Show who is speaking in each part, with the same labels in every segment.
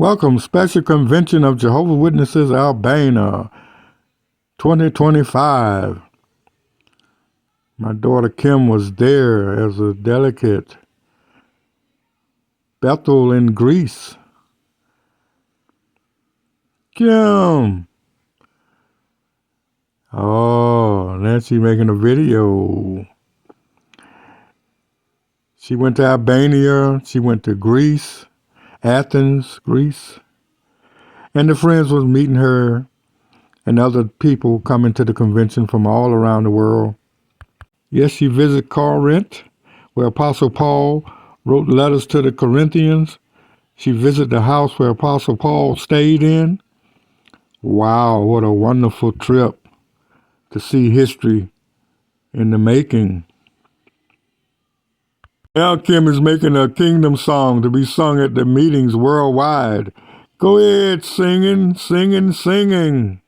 Speaker 1: Welcome, Special Convention of Jehovah Witnesses, Albania, 2025. My daughter Kim was there as a delegate. Bethel in Greece. Kim! Oh, Nancy making a video. She went to Albania. She went to Greece, Athens, Greece. And the friends was meeting her and other people coming to the convention from all around the world. Yes, she visited Corinth, where Apostle Paul wrote letters to the Corinthians. She visited the house where Apostle Paul stayed in. Wow, what a wonderful trip to see history in the making. Now Kim is making a kingdom song to be sung at the meetings worldwide. Go ahead, singing, singing, singing.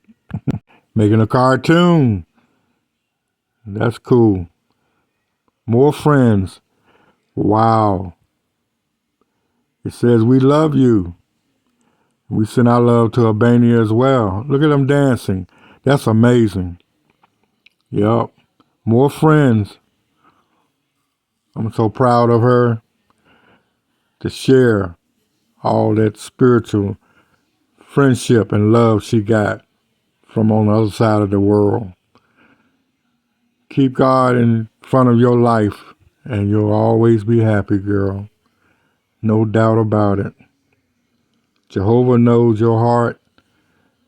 Speaker 1: Making a cartoon. That's cool. More friends. Wow. It says, we love you. We send our love to Albania as well. Look at them dancing. That's amazing. Yup. More friends. I'm so proud of her to share all that spiritual friendship and love she got from on the other side of the world. Keep God in front of your life and you'll always be happy, girl. No doubt about it. Jehovah knows your heart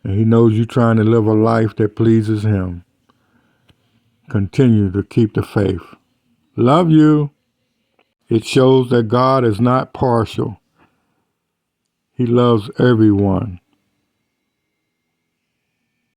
Speaker 1: and he knows you're trying to live a life that pleases him. Continue to keep the faith. Love you. It shows that God is not partial. He loves everyone.